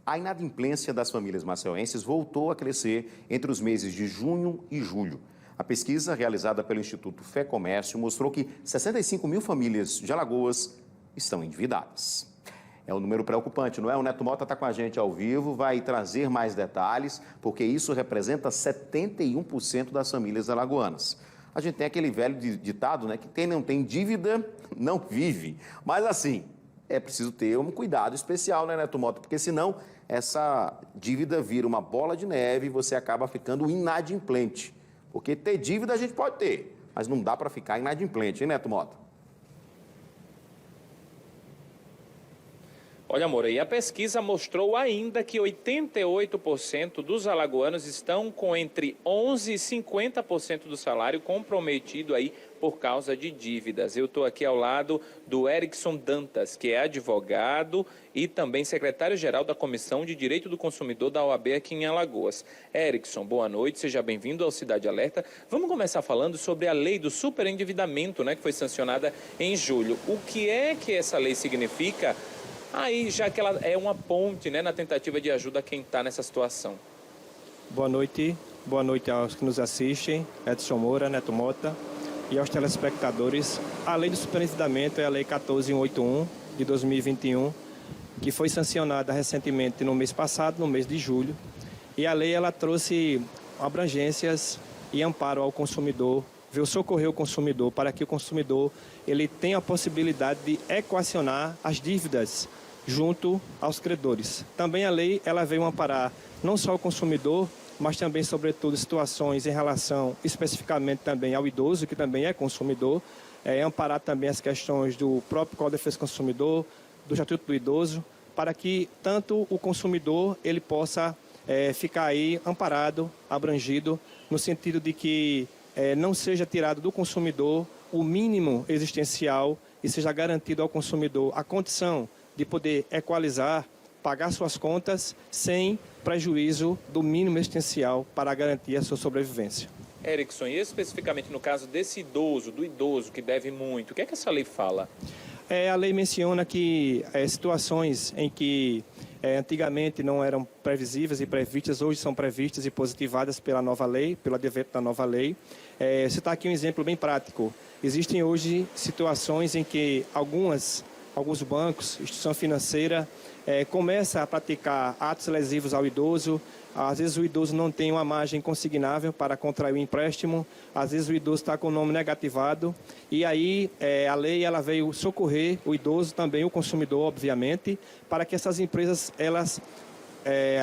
A inadimplência das famílias maceienses voltou a crescer entre os meses de junho e julho. A pesquisa realizada pelo Instituto Fé Comércio mostrou que 65 mil famílias de Alagoas estão endividadas. É um número preocupante, não é? O Neto Mota está com a gente ao vivo, vai trazer mais detalhes, porque isso representa 71% das famílias alagoanas. A gente tem aquele velho ditado, né, que quem não tem dívida não vive. Mas assim, é preciso ter um cuidado especial, né, Neto Mota? Porque senão essa dívida vira uma bola de neve e você acaba ficando inadimplente. Porque ter dívida a gente pode ter, mas não dá para ficar inadimplente, hein, Neto Mota? Olha, Moura, e a pesquisa mostrou ainda que 88% dos alagoanos estão com entre 11% e 50% do salário comprometido aí por causa de dívidas. Eu estou aqui ao lado do Erickson Dantas, que é advogado e também secretário-geral da Comissão de Direito do Consumidor da OAB aqui em Alagoas. Erickson, boa noite, seja bem-vindo ao Cidade Alerta. Vamos começar falando sobre a lei do superendividamento, né, que foi sancionada em julho. O que é que essa lei significa? Aí, já que ela é uma ponte, né, na tentativa de ajuda a quem está nessa situação. Boa noite aos que nos assistem, Edson Moura, Neto Mota, e aos telespectadores. A lei do superendividamento é a lei 14181 de 2021, que foi sancionada recentemente no mês passado, no mês de julho. E a lei ela trouxe abrangências e amparo ao consumidor, veio socorrer o consumidor para que o consumidor ele tenha a possibilidade de equacionar as dívidas junto aos credores. Também a lei ela veio amparar não só o consumidor, mas também, sobretudo, situações em relação especificamente também ao idoso, que também é consumidor, amparar também as questões do próprio Código de Defesa do Consumidor, do Estatuto do Idoso, para que tanto o consumidor ele possa ficar aí amparado, abrangido, no sentido de que não seja tirado do consumidor o mínimo existencial e seja garantido ao consumidor a condição de poder equalizar, pagar suas contas sem prejuízo do mínimo existencial para garantir a sua sobrevivência. Erickson, e especificamente no caso desse idoso, do idoso que deve muito, o que é que essa lei fala? A lei menciona que situações em que antigamente não eram previsíveis e previstas, hoje são previstas e positivadas pela nova lei, pelo advento da nova lei. Citar aqui um exemplo bem prático. Existem hoje situações em que alguns bancos, instituição financeira, começa a praticar atos lesivos ao idoso. Às vezes o idoso não tem uma margem consignável para contrair o empréstimo, às vezes o idoso está com o nome negativado, e aí a lei ela veio socorrer o idoso, também o consumidor, obviamente, para que essas empresas, elas,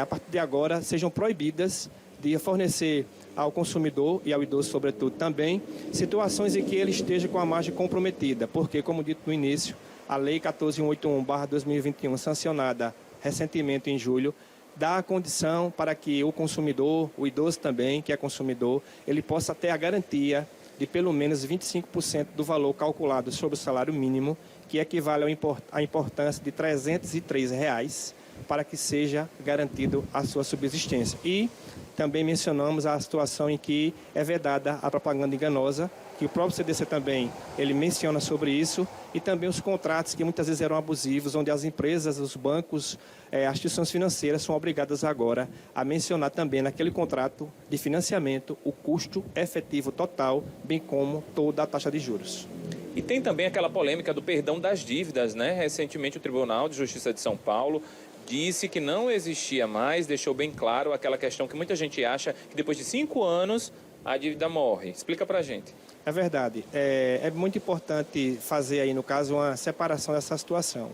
a partir de agora, sejam proibidas de fornecer ao consumidor e ao idoso, sobretudo, também, situações em que ele esteja com a margem comprometida, porque, como dito no início, a Lei 14181/2021, sancionada recentemente em julho, dá a condição para que o consumidor, o idoso também, que é consumidor, ele possa ter a garantia de pelo menos 25% do valor calculado sobre o salário mínimo, que equivale à importância de R$ 303, para que seja garantido a sua subsistência. E também mencionamos a situação em que é vedada a propaganda enganosa, que o próprio CDC também ele menciona sobre isso, e também os contratos que muitas vezes eram abusivos, onde as empresas, os bancos, as instituições financeiras são obrigadas agora a mencionar também naquele contrato de financiamento o custo efetivo total, bem como toda a taxa de juros. E tem também aquela polêmica do perdão das dívidas, né? Recentemente o Tribunal de Justiça de São Paulo disse que não existia mais, deixou bem claro aquela questão que muita gente acha que depois de 5 anos a dívida morre. Explica pra gente. É verdade. É muito importante fazer aí, no caso, uma separação dessa situação.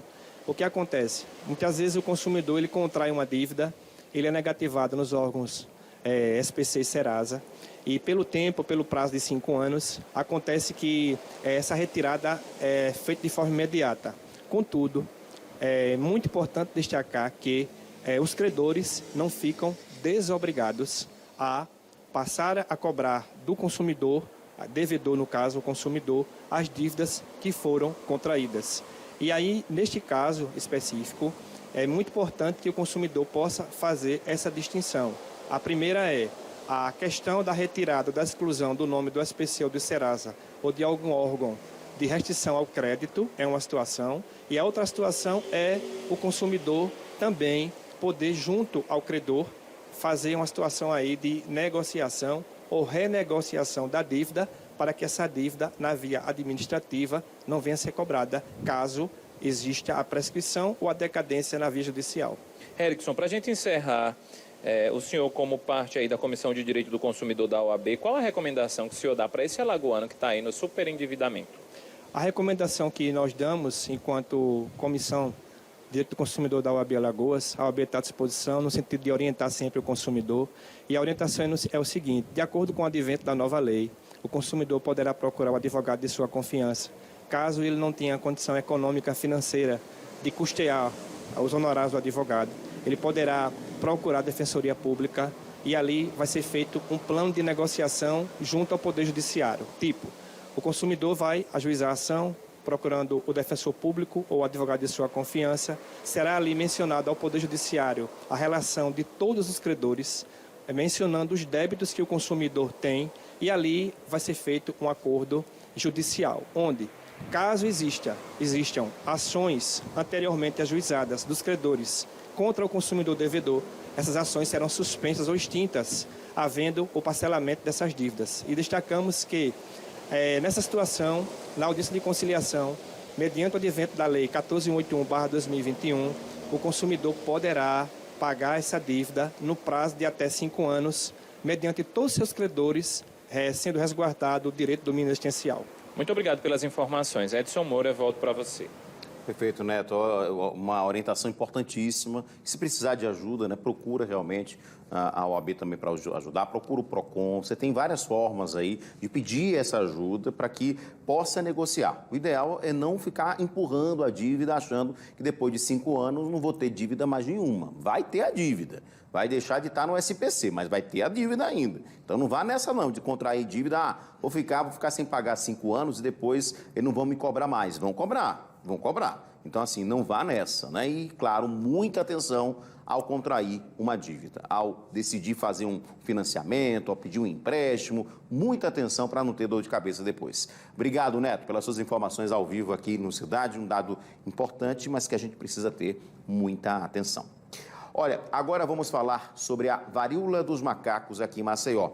O que acontece? Muitas vezes o consumidor ele contrai uma dívida, ele é negativado nos órgãos SPC e Serasa, e pelo prazo de 5 anos, acontece que essa retirada é feita de forma imediata. Contudo, é muito importante destacar que os credores não ficam desobrigados a passar a cobrar do consumidor, devedor no caso, o consumidor, as dívidas que foram contraídas. E aí, neste caso específico, é muito importante que o consumidor possa fazer essa distinção. A primeira é a questão da retirada, da exclusão do nome do SPC ou do Serasa ou de algum órgão de restrição ao crédito, é uma situação. E a outra situação é o consumidor também poder, junto ao credor, fazer uma situação aí de negociação ou renegociação da dívida para que essa dívida, na via administrativa, não venha a ser cobrada, caso exista a prescrição ou a decadência na via judicial. Erickson, para a gente encerrar, o senhor, como parte aí da Comissão de Direito do Consumidor da OAB, qual a recomendação que o senhor dá para esse alagoano que está aí no superendividamento? A recomendação que nós damos, enquanto Comissão de Direito do Consumidor da OAB Alagoas, a OAB está à disposição no sentido de orientar sempre o consumidor. E a orientação é o seguinte: de acordo com o advento da nova lei, o consumidor poderá procurar o advogado de sua confiança, caso ele não tenha condição econômica financeira de custear os honorários do advogado. Ele poderá procurar a Defensoria Pública e ali vai ser feito um plano de negociação junto ao Poder Judiciário. Tipo, o consumidor vai ajuizar a ação procurando o defensor público ou o advogado de sua confiança. Será ali mencionado ao Poder Judiciário a relação de todos os credores, mencionando os débitos que o consumidor tem, e ali vai ser feito um acordo judicial, onde, caso existam ações anteriormente ajuizadas dos credores contra o consumidor devedor, essas ações serão suspensas ou extintas, havendo o parcelamento dessas dívidas. E destacamos que, nessa situação, na audiência de conciliação, mediante o advento da Lei 1481/2021, o consumidor poderá pagar essa dívida no prazo de até 5 anos, mediante todos os seus credores, sendo resguardado o direito do domínio existencial. Muito obrigado pelas informações. Edson Moura, eu volto para você. Perfeito, Neto. Uma orientação importantíssima. Se precisar de ajuda, né, procura realmente a OAB também para ajudar. Procura o PROCON. Você tem várias formas aí de pedir essa ajuda para que possa negociar. O ideal é não ficar empurrando a dívida, achando que depois de 5 anos não vou ter dívida mais nenhuma. Vai ter a dívida. Vai deixar de estar no SPC, mas vai ter a dívida ainda. Então não vá nessa não, de contrair dívida. Vou ficar sem pagar 5 anos e depois eles não vão me cobrar mais. Vão cobrar. Então, assim, não vá nessa, né? E, claro, muita atenção ao contrair uma dívida, ao decidir fazer um financiamento, ao pedir um empréstimo, muita atenção para não ter dor de cabeça depois. Obrigado, Neto, pelas suas informações ao vivo aqui no Cidade, um dado importante, mas que a gente precisa ter muita atenção. Olha, agora vamos falar sobre a varíola dos macacos aqui em Maceió.